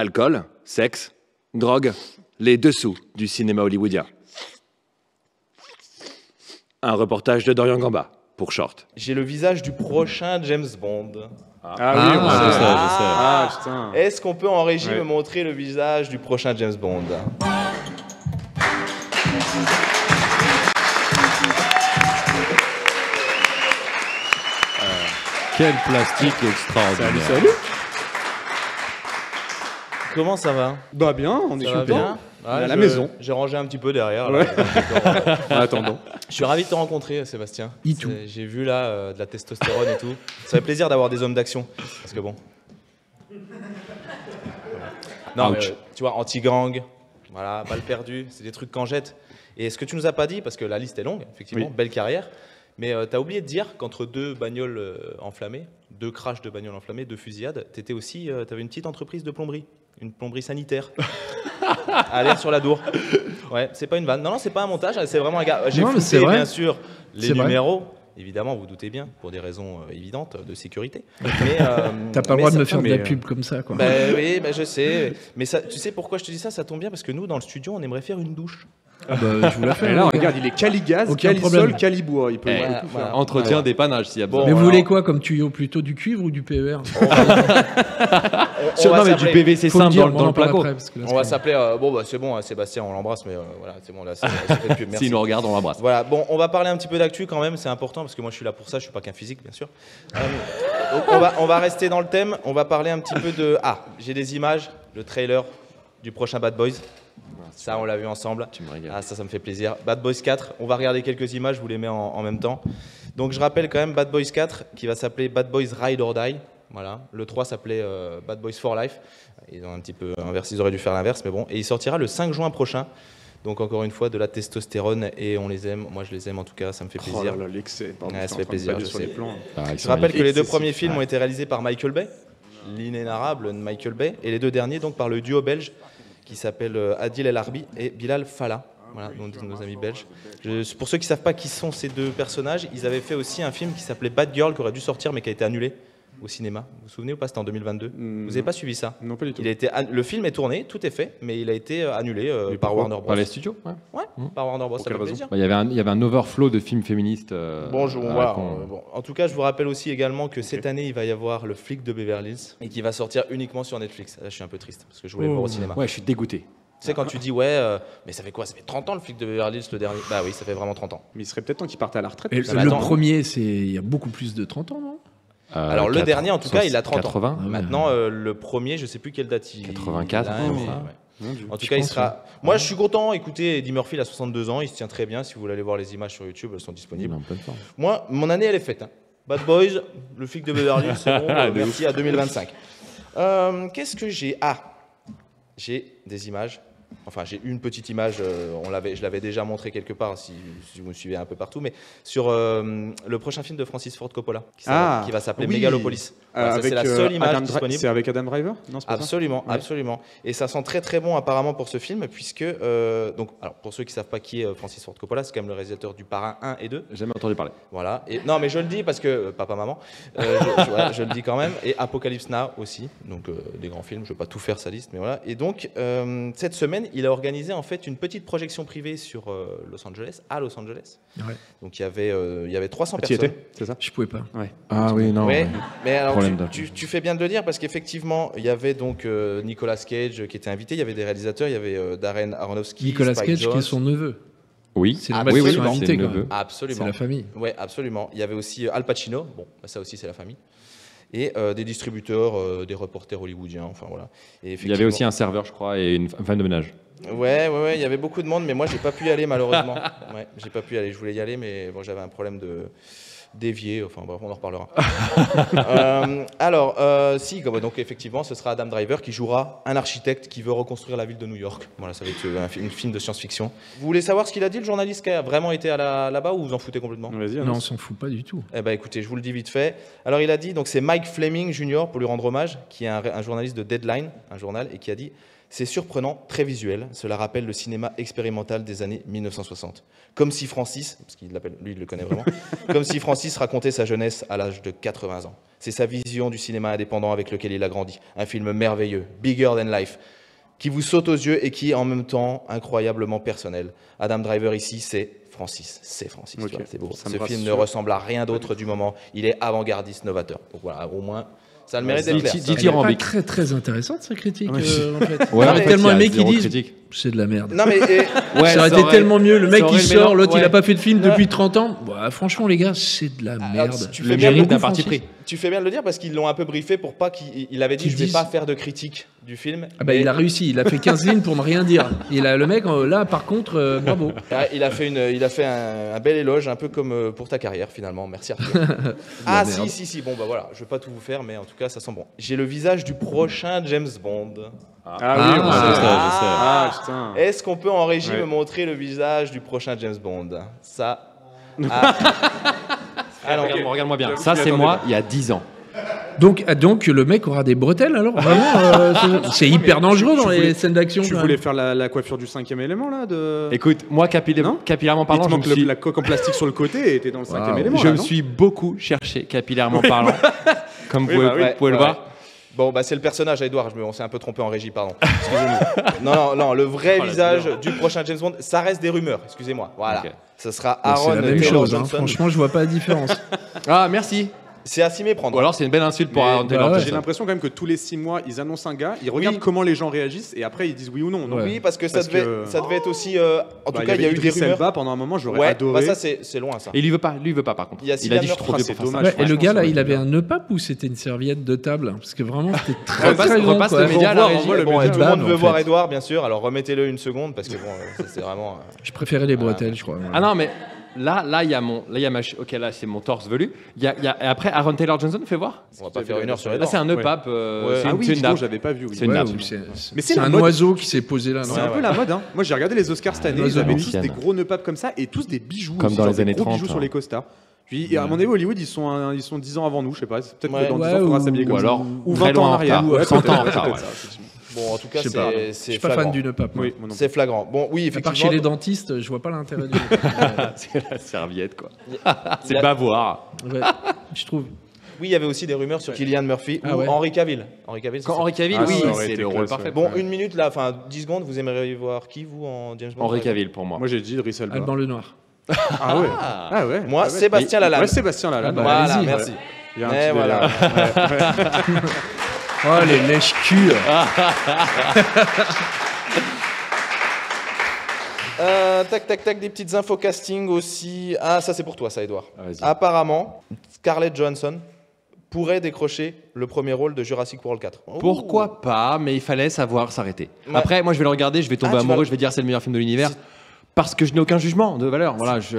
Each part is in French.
Alcool, sexe, drogue, les dessous du cinéma hollywoodien. Un reportage de Dorian Gamba pour Short. J'ai le visage du prochain James Bond. Ah oui, on je sais. Ah putain. Est-ce qu'on peut en régie Ouais. me montrer le visage du prochain James Bond? Quel plastique extraordinaire. Salut. Comment ça va? Bah bien, on est Ça va content. bien? On est à la maison. J'ai rangé un petit peu derrière. Ouais. Là. En attendant. Je suis ravi de te rencontrer, Sébastien. Itou. J'ai vu là de la testostérone et tout. Ça fait plaisir d'avoir des hommes d'action. Parce que bon. Non, mais, Ouch. tu vois, anti-gang, voilà, balle perdue, c'est des trucs qu'en jette. Et ce que tu nous as pas dit, parce que la liste est longue, effectivement, Oui. belle carrière, mais tu as oublié de dire qu'entre deux bagnoles enflammées, deux crashs de bagnoles enflammées, deux fusillades, tu avais une petite entreprise de plomberie, une plomberie sanitaire. À l'air sur la Dour. Ouais, c'est pas une vanne. Non, non, c'est pas un montage, c'est vraiment un gars. J'ai Non, mais c'est fouillé, vrai. bien sûr, les C'est vrai. numéros. Évidemment, vous doutez bien, pour des raisons évidentes de sécurité. Mais, T'as pas le mais droit de ça- me faire de la mais, pub comme ça, quoi. Bah oui, bah je sais. Mais ça, tu sais pourquoi je te dis ça? Ça tombe bien parce que nous, dans le studio, on aimerait faire une douche. Ah bah, je vous la fais. Et là, hein. regarde, il est caligaz, Aucun calisol, problème. calibois. Il peut, Eh, il peut tout voilà. faire. Entretien, Ouais. dépannage s'il y a Bon, besoin. Mais vous alors- voulez quoi comme tuyau? Plutôt du cuivre ou du PER? On Non, va mais du s'appeler- PVC Faut le simple dire, dans on en le parle placo. après, parce que là, On va c'est- s'appeler. Bon, bah c'est bon, hein, Sébastien, on l'embrasse, mais voilà, c'est bon, là, c'est fait de pub. Merci. S'il nous regarde, on l'embrasse. Voilà, bon, on va parler un petit peu d'actu quand même, c'est important parce que moi je suis là pour ça, je suis pas qu'un physique, bien sûr. Donc on va rester dans le thème, on va parler un petit peu de. Ah, j'ai des images, le trailer du prochain Bad Boys. Ça, on l'a vu ensemble. Tu me régales. Ah, ça me fait plaisir. Bad Boys 4, on va regarder quelques images, je vous les mets en même temps. Donc je rappelle quand même Bad Boys 4 qui va s'appeler Bad Boys Ride or Die. Voilà. Le 3 s'appelait Bad Boys for Life. Ils ont un petit peu inversé, ils auraient dû faire l'inverse, mais bon. Et il sortira le 5 juin prochain. Donc encore une fois, de la testostérone et on les aime. Moi je les aime en tout cas, ça me fait Oh plaisir. là là, l'excès. Pardon, Ouais, je ça suis fait en train de plaisir, pailler je sur sais. les plans. Ah, ils Je sont rappelle que les deux excessifs. premiers films ont été réalisés par Michael Bay, l'inénarrable Michael Bay, et les deux derniers donc par le duo belge qui s'appelle Adil El Arbi et Bilal Fallah. Voilà, donc nos amis belges. Pour ceux qui ne savent pas qui sont ces deux personnages, ils avaient fait aussi un film qui s'appelait Bad Girl qui aurait dû sortir mais qui a été annulé au cinéma. Vous vous souvenez ou pas? C'était en 2022. Vous n'avez pas suivi ça? Non, pas du tout. Le film est tourné, tout est fait, mais il a été annulé par pourquoi Warner Bros. Par les studios, ouais. Ouais, par Warner Bros. Ça quelle fait raison plaisir. Bah, il y avait un overflow de films féministes. Bonjour, à la voilà. con. Bon, en tout cas, je vous rappelle aussi également que cette année, il va y avoir le flic de Beverly Hills et qui va sortir uniquement sur Netflix. Là, je suis un peu triste parce que je voulais le voir au cinéma. Ouais, je suis dégoûté. Tu sais, quand tu dis ouais, mais ça fait quoi? Ça fait 30 ans le flic de Beverly Hills, le dernier? Bah oui, ça fait vraiment 30 ans. Mais il serait peut-être temps qu'il parte à la retraite. Et parce que mais le attends. premier, c'est il y a beaucoup plus de 30 ans, non? Alors, le dernier, en tout cas, il a 30 ans. 80. Ah ouais. Maintenant, le premier, je sais plus quelle date il 84, il a, comme mais, ça. ouais. Mon Dieu. En tout Je cas, il pense, sera. Moi, je suis content. Écoutez, Eddie Murphy, il a 62 ans, il se tient très bien. Si vous voulez aller voir les images sur YouTube, elles sont Il est disponibles. en pleine forme. Moi, mon année, elle est faite. Hein. Bad Boys, le flic de Beverly Hills, c'est bon. Merci à 2025. Qu'est-ce que j'ai? Ah, j'ai des images. Enfin, j'ai une petite image. Je l'avais déjà montré quelque part, si vous me suivez un peu partout, mais sur le prochain film de Francis Ford Coppola, qui va s'appeler oui. Megalopolis. Voilà, ça, Avec, c'est la seule image Adam disponible. C'est avec Adam Driver? Non, c'est pas ça. Absolument, Ouais. absolument. Et ça sent très très bon apparemment pour ce film, puisque donc, alors pour ceux qui savent pas qui est Francis Ford Coppola, c'est quand même le réalisateur du Parrain 1 et 2. J'ai jamais entendu parler. Voilà. Et, non, mais je le dis parce que papa, maman, voilà, je le dis quand même. Et Apocalypse Now aussi, donc des grands films. Je veux pas tout faire sa liste, mais voilà. Et donc cette semaine, il a organisé en fait une petite projection privée sur Los Angeles, à Los Angeles. Ouais. Donc il y avait 300 Tu y personnes. étais, c'est ça? Je pouvais pas. Ouais. Ah oui, non. Ouais, mais alors Problème tu fais bien de le dire parce qu'effectivement, il y avait donc Nicolas Cage qui était invité, il y avait des réalisateurs, il y avait Darren Aronofsky, Nicolas Spike Cage, qui Jonze. est son neveu. Oui, C'est Ah, le oui, oui, oui, sont non, invités, c'est le quoi. neveu. C'est Absolument. la famille. Ouais, absolument. Il y avait aussi Al Pacino, bon, bah, ça aussi c'est la famille, et des distributeurs, des reporters hollywoodiens, enfin voilà. Et Il y avait aussi un serveur, je crois, et une femme de ménage. Ouais, il y avait beaucoup de monde, mais moi j'ai pas pu y aller malheureusement. Ouais, j'ai pas pu y aller. Je voulais y aller, mais bon, j'avais un problème de dévier. Enfin bref, on en reparlera. Si, donc effectivement, ce sera Adam Driver qui jouera un architecte qui veut reconstruire la ville de New York. Voilà, ça va être un film de science-fiction. Vous voulez savoir ce qu'il a dit, le journaliste qui a vraiment été là-bas, ou vous en foutez complètement? Vas-y, Non, on annonce. s'en fout pas du tout. Eh ben écoutez, je vous le dis vite fait. Alors il a dit, donc c'est Mike Fleming Jr. pour lui rendre hommage, qui est un journaliste de Deadline, un journal, et qui a dit: c'est surprenant, très visuel. Cela rappelle le cinéma expérimental des années 1960. Comme si Francis, parce qu'il l'appelle, lui il le connaît vraiment, comme si Francis racontait sa jeunesse à l'âge de 80 ans. C'est sa vision du cinéma indépendant avec lequel il a grandi. Un film merveilleux, bigger than life, qui vous saute aux yeux et qui est en même temps incroyablement personnel. Adam Driver ici, c'est Francis. C'est Francis. Okay. C'est beau. Ça Ce film ne ressemble à rien d'autre du moment. Il est avant-gardiste, novateur. Donc voilà, au moins, ça a le mérite d'être clair. Didier Elle est pas Rambic. très très intéressante sa critique, Oui. en fait. Ouais, J'aurais en fait, tellement il y a aimé qu'ils zéro disent critique. c'est de la merde. Non mais Ouais, ça aurait été tellement mieux. Le mec ça il aurait le sort, mélange, l'autre il ouais. a pas fait de film depuis 30 ans. Bah, franchement les gars, c'est de la merde. tu Le fais bien mérite de d'un parti pris. Tu fais bien de le dire parce qu'ils l'ont un peu briefé pour pas qu'il avait dit Qu'ils je vais disent- pas faire de critique du film. Ah bah, Mais- il a réussi, il a fait 15 lignes pour ne rien dire. Le mec là par contre, bravo. Ah, il a fait un bel éloge, un peu comme pour ta carrière finalement. Merci Arthur. Ah merde. si. Bon bah voilà, je vais pas tout vous faire, mais en tout cas ça sent bon. J'ai le visage du prochain James Bond. Ah Ah, oui, on je sait. sais, Ah putain. Est-ce qu'on peut en régie Ouais. me montrer le visage du prochain James Bond? Ça. Ah. Ah non, Regarde-moi bien. J'avoue Ça, que je c'est m'y moi attendais il y a 10 ans. Donc le mec aura des bretelles alors vraiment c'est hyper dangereux dans les scènes d'action. Tu quand voulais même. faire la coiffure du 5e élément là de... Écoute, moi, Non capillairement Il parlant, te je me manque suis... la coque en plastique sur le côté et t'es dans le 5e Waouh. élément. Je là, me non suis beaucoup cherché capillairement parlant, comme Oui, vous bah oui. pouvez le Ouais. voir. Bon, bah c'est le personnage, Edouard. On s'est un peu trompé en régie, pardon. Excusez-nous. Non, le vrai Oh, la visage douleur. du prochain James Bond, ça reste des rumeurs. Excusez-moi. Voilà. Ok. Ce sera Bah, Aaron c'est la même Taylor chose, hein. Johnson. Franchement je vois pas la différence. Ah, merci. C'est à s'y méprendre. Ou alors, c'est une belle insulte pour Mais- Aaron Taylor bah ouais. J'ai Johnson. l'impression quand même que tous les 6 mois, ils annoncent un gars, ils regardent Oui. comment les gens réagissent et après ils disent oui ou non. Ouais. Oui, parce que ça Parce devait, que- ça devait être aussi. En tout Bah, cas, il y a eu des Idris rumeurs. Elba pendant un moment, j'aurais Ouais, adoré. bah ça c'est loin ça. Et lui veut pas par contre. Il y a Il a Cillian dit je suis trop Murphy. vieux C'est pour faire ça. dommage. Ouais, et le franchement, gars là ça il aurait avait été un nœud pape ou c'était une serviette de table parce que vraiment c'était très Repasse- très grand repasse quoi. le média à la Bon, régie. le bon, média. tout le monde en veut fait. voir Edouard, bien sûr. Alors remettez-le une seconde parce que bon, ça, c'est vraiment. Je préférais les bretelles je crois. Ah non, mais là, il y a ok, là, c'est mon torse velu. Et après, Aaron Taylor Johnson, fais voir. On va pas faire une heure sur Là, Edouard. c'est un nœud Ouais. pape. Ouais. C'est Ah une, oui, c'est une dis donc, nappe. j'avais pas vu. Oui. C'est une nappe. ou Mais c'est c'est la un mode. oiseau qui s'est posé là. non C'est un peu la mode. Hein. Moi, j'ai regardé les Oscars cette année. Un Ils avaient oiseau tous ancienne. des gros nœuds papes comme ça et tous des bijoux. Comme aussi, dans genre les des années gros 30, bijoux sur hein. les costards. Puis, à mon avis, Hollywood, ils sont 10 ans avant nous. Je sais pas. Peut-être Ouais. que dans 10 Ouais, ans, il faudra ou- s'habiller Ou comme ça. alors, Ou très 20 loin ans en en arrière. retard. Ouais, 100 ans en peut-être, retard, peut-être ouais. ça, effectivement. Bon, en tout cas, Je sais pas. Je c'est suis pas flagrant. fan du nœud pape. moi. Oui, moi non C'est flagrant. Bon, oui, À part chez effectivement. les dentistes, je vois pas l'intérêt du nœud pape. C'est la serviette, quoi. Il y a- Bavoir. Ouais, je trouve. Oui, il y avait aussi des rumeurs sur Cillian Murphy Ah ou ouais. Henry Cavill. Henry Cavill, Quand c'est- Henry Cavill, Ah, oui, ça aurait c'est été le rôle classe, parfait. ouais. Bon, une minute là, enfin 10 secondes, vous aimeriez voir qui vous en James Bond Henry par exemple Cavill pour moi. Moi, j'ai dit Idris Elba. Alban Lenoir. Ah ouais. Ah ouais. Moi, Ah ouais. Sébastien Lalanne. Ouais, Sébastien Lalanne. Ah bah, Voilà, allez-y. merci. Il y a un Et petit voilà. délire. Oh les lèches-culs. Tac, des petites infos casting aussi. Ah, ça c'est pour toi, ça, Edouard. Ah, vas-y. Apparemment, Scarlett Johansson pourrait décrocher le premier rôle de Jurassic World 4. Ouh. Pourquoi pas, mais il fallait savoir s'arrêter. Ouais. Après, moi, je vais le regarder, je vais tomber Ah, tu amoureux, vas- je vais dire c'est le meilleur film de l'univers. Parce que je n'ai aucun jugement de valeur. Voilà, je.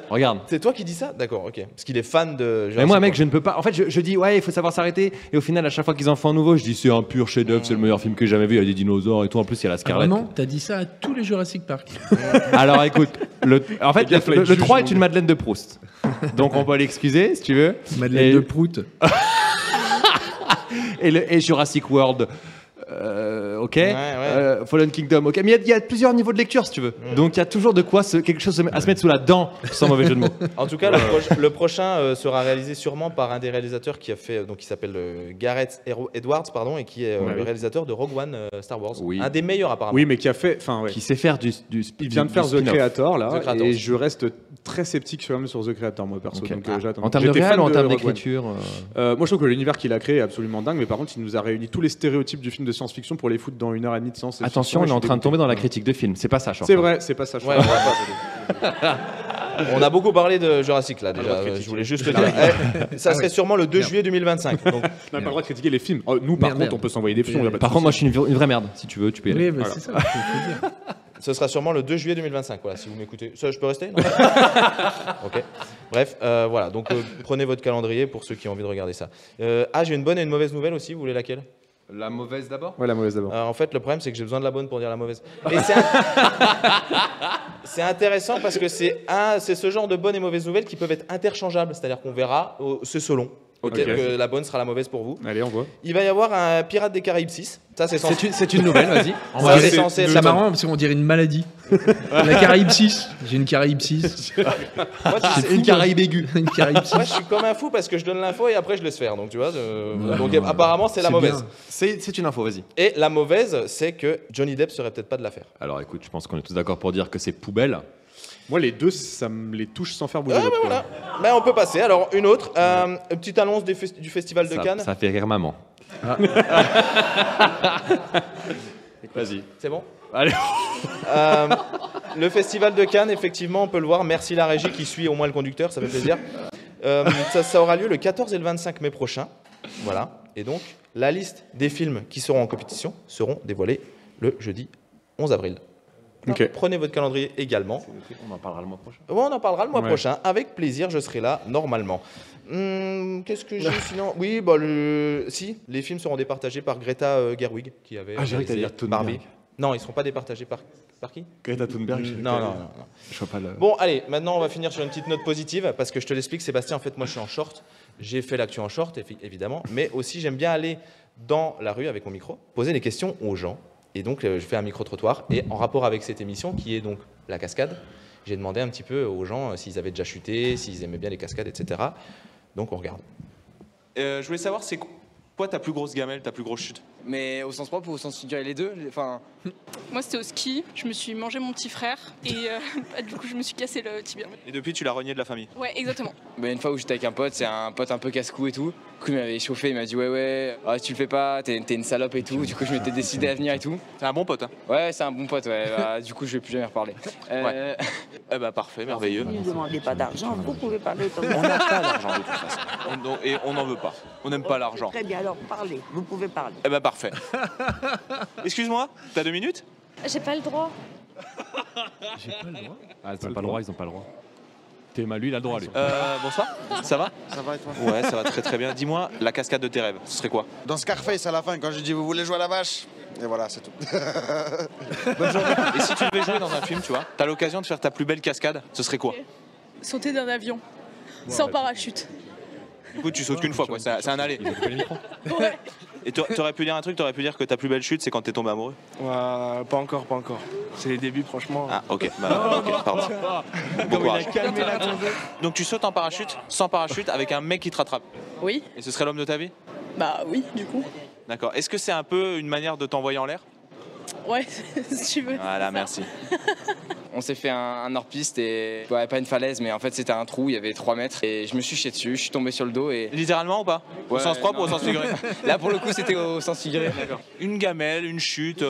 Regarde. C'est toi qui dis ça? D'accord, ok. Parce qu'il est fan de Jurassic Mais moi, mec, World. je ne peux pas. En fait, je dis, ouais, il faut savoir s'arrêter. Et au final, à chaque fois qu'ils en font un nouveau, je dis, c'est un pur chef-d'œuvre, c'est le meilleur film que j'ai jamais vu. Il y a des dinosaures et tout. En plus, il y a la Ah, Scarlett. vraiment, t'as dit ça à tous les Jurassic Park. Alors, écoute, en fait, gars, fallait le juger, 3 est mon une gars. Madeleine de Proust. Donc, on peut l'excuser, si tu veux. Madeleine Et- de Prout. et Jurassic World. Ok. Fallen Kingdom, ok. Mais il y a plusieurs niveaux de lecture, si tu veux. Donc il y a toujours de quoi quelque chose à se mettre sous la dent, sans mauvais jeu de mots. En tout cas, le prochain sera réalisé sûrement par un des réalisateurs qui a fait, donc qui s'appelle Gareth Edwards, pardon, et qui est le réalisateur de Rogue One Star Wars. Oui. Un des meilleurs apparemment. Oui, mais qui a fait. Enfin, ouais. Qui sait faire du Il vient de faire The spin-off. Creator là, The Creator et aussi. je reste très sceptique sur The Creator moi perso. Ok. Donc, j'attends. En termes de J'étais réel fan ou en termes Rogue One. d'écriture Moi je trouve que l'univers qu'il a créé est absolument dingue, mais par contre il nous a réuni tous les stéréotypes du film de science-fiction pour les foutre dans 1h30 de séance. Attention, on est en train de tomber dans la critique de film. C'est pas ça, Short. C'est vrai, c'est pas ça. je Ouais, crois. on va pas- On a beaucoup parlé de Jurassic là déjà. Je voulais juste le dire. Ça serait sûrement le 2 juillet 2025. Donc, On n'a pas le droit de critiquer les films. Nous, par contre, on peut s'envoyer des fions. y a pas de Par contre, moi, souci. je suis une vraie merde. Si tu veux, tu peux y aller. Oui, mais c'est ça. faut dire. ce sera sûrement le 2 juillet 2025. Voilà, si vous m'écoutez. Ça, je peux rester non Ok. Bref, voilà. Donc prenez votre calendrier pour ceux qui ont envie de regarder ça. J'ai une bonne et une mauvaise nouvelle aussi. Vous voulez laquelle? La mauvaise d'abord. Ouais, la mauvaise d'abord. En fait, le problème, c'est que j'ai besoin de la bonne pour dire la mauvaise. Et c'est intéressant parce que c'est ce genre de bonnes et mauvaises nouvelles qui peuvent être interchangeables. C'est-à-dire qu'on verra, c'est selon. Peut-être que la bonne sera la mauvaise pour vous. Allez, on voit. Il va y avoir un Pirate des Caraïbes 6. Ça, c'est censé... C'est une nouvelle, vas-y. Ça, c'est censé être la C'est bonne. marrant parce qu'on dirait une maladie. La Caraïbe 6. J'ai une Caraïbe 6. Moi, C'est une Caraïbe aiguë. Une Caraïbe 6. moi, je suis comme un fou parce que je donne l'info et après, je laisse faire. Donc, tu vois. Donc, apparemment, c'est la mauvaise. bien. C'est une info, vas-y. Et la mauvaise, c'est que Johnny Depp serait peut-être pas de l'affaire. Alors écoute, je pense qu'on est tous d'accord pour dire que c'est poubelle. Moi, les deux, ça me les touche sans faire bouger. Ah, bah l'autre, voilà. Ben, on peut passer. Alors, une autre. Une petite annonce du Festival de Cannes. Ça fait rire maman. Vas-y. C'est bon. Allez. Le Festival de Cannes, effectivement, on peut le voir. Merci la régie qui suit au moins le conducteur, ça fait plaisir. Ça aura lieu le 14 et le 25 mai prochain. Voilà. Et donc, la liste des films qui seront en compétition seront dévoilés le jeudi 11 avril. Ok. Prenez votre calendrier également. On en parlera le mois prochain. Ouais, on en parlera le mois Ouais. prochain. Avec plaisir, je serai là normalement. Qu'est-ce que j'ai sinon? Oui, si, les films seront départagés par Greta Gerwig qui avait Ah, j'ai cru que t'allais réalisé dire Thunberg. Barbie. Non, ils ne seront pas départagés par qui? Greta Thunberg. Non. Je vois pas le. Bon, allez, maintenant on va finir sur une petite note positive parce que je te l'explique, Sébastien. En fait, moi je suis en short. J'ai fait l'actu en short, évidemment, mais aussi j'aime bien aller dans la rue avec mon micro, poser des questions aux gens. Et donc, je fais un micro-trottoir. Et en rapport avec cette émission, qui est donc la cascade, j'ai demandé un petit peu aux gens s'ils avaient déjà chuté, s'ils aimaient bien les cascades, etc. Donc, on regarde. Je voulais savoir, c'est quoi ta plus grosse gamelle, ta plus grosse chute? Mais au sens propre ou au sens figuré, les deux. Enfin, Moi, c'était au ski. Je me suis mangé mon petit frère et du coup, je me suis cassé le tibia. Et depuis, tu l'as renié de la famille? Ouais, exactement. bah, une fois où j'étais avec un pote, c'est un pote un peu casse-cou et tout. Du coup, il m'avait chauffé, il m'a dit ouais, si tu le fais pas, t'es une salope et tout. Du coup, je m'étais décidé à venir et tout. C'est un bon pote, hein? Ouais, c'est un bon pote, ouais. Bah, du coup, je vais plus jamais reparler. Ouais. Eh ben parfait, merveilleux. Ne demandez pas d'argent, vous pouvez parler comme On n'a pas d'argent de toute façon. Et on n'en veut pas. On n'aime pas l'argent. Très bien, alors parlez, vous pouvez parler. Eh ben parfait. Excuse-moi, t'as 2 minutes? J'ai pas le droit. J'ai pas le droit. Ah, ils ont pas le droit, ils ont pas le droit. Théma, lui, il a le droit, lui. Bonsoir, ça va? Ça va et toi? Ouais, ça va très très bien. Dis-moi, la cascade de tes rêves, ce serait quoi? Dans Scarface à la fin, quand je dis vous voulez jouer à la vache, et voilà, c'est tout. Et si tu devais jouer dans un film, tu vois, t'as l'occasion de faire ta plus belle cascade, ce serait quoi? Sauter d'un avion. Sans parachute. Du coup, tu sautes qu'une fois, quoi. C'est un aller. Ouais. Et t'aurais pu dire un truc, t'aurais pu dire que ta plus belle chute, c'est quand t'es tombé amoureux? Pas encore. C'est les débuts, franchement. Ah, ok. Ok, pardon. Bon courage. Donc tu sautes en parachute, sans parachute, avec un mec qui te rattrape. Oui. Et ce serait l'homme de ta vie? Bah oui, du coup. D'accord. Est-ce que c'est un peu une manière de t'envoyer en l'air? Ouais, si tu veux. Voilà, merci. On s'est fait un hors-piste et. Ouais, pas une falaise, mais en fait, c'était un trou, il y avait 3 mètres. Et je me suis chié dessus, je suis tombé sur le dos et. Littéralement ou pas? Au Ouais, sens propre ou au non. sens figuré? Là, pour le coup, c'était au sens figuré. D'accord. Une gamelle, une chute.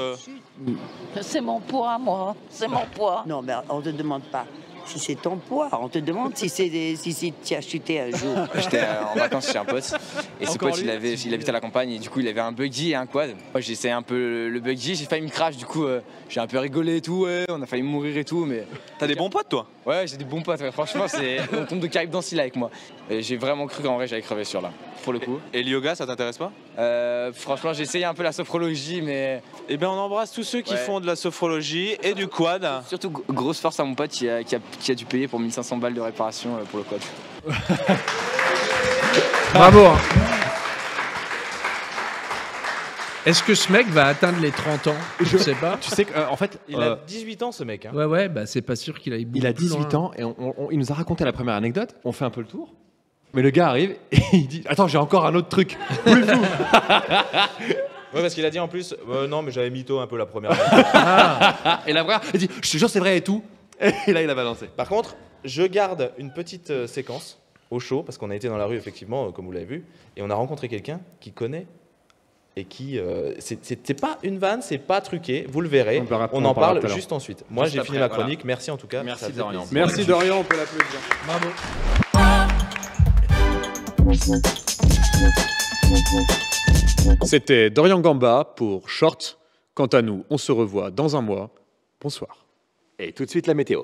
C'est mon poids, moi, c'est mon poids. Non, mais on ne te demande pas si c'est ton poids, on te demande si tu as chuté un jour. J'étais en vacances chez un pote et ce pote il habitait à la campagne et du coup il avait un buggy et un quad. Moi j'ai essayé un peu le buggy, j'ai failli me crash, du coup j'ai un peu rigolé et tout, ouais, on a failli mourir et tout, mais T'as des bons potes, toi? ouais, j'ai des bons potes, ouais. Franchement on tombe de Caraïbes dans là avec moi. Et j'ai vraiment cru qu'en vrai j'allais crever sur là, pour le coup. Et le yoga, ça t'intéresse pas? Franchement j'ai essayé un peu la sophrologie mais Eh bien, on embrasse tous ceux qui Ouais. font de la sophrologie et du quad. surtout grosse force à mon pote qui a dû payer pour 1500 balles de réparation pour le quad. Bravo. Hein. Est-ce que ce mec va atteindre les 30 ans? Je sais pas. Tu sais qu'en fait, Il a 18 ans, ce mec. Hein. Ouais, bah c'est pas sûr qu'il aille beaucoup il a plus 18 loin. ans et il nous a raconté la première anecdote. On fait un peu le tour. Mais le gars arrive et il dit attends, j'ai encore un autre truc. Ouais, parce qu'il a dit en plus, non, mais j'avais mytho un peu la première fois. Et la vraie, il dit je te jure, c'est vrai et tout. Et là, il a balancé. Par contre, je garde une petite séquence au chaud, parce qu'on a été dans la rue, effectivement, comme vous l'avez vu, et on a rencontré quelqu'un qui connaît et qui. C'est pas une vanne, c'est pas truqué, vous le verrez. On en parle tout à l'heure. juste ensuite. Moi, Juste j'ai fini après, ma chronique. Merci en tout cas. Merci, Ça faisait Dorian. plaisir. Merci Dorian, on peut l'applaudir. C'était Dorian Gamba pour Short. Quant à nous, on se revoit dans un mois. Bonsoir. Et tout de suite, la météo.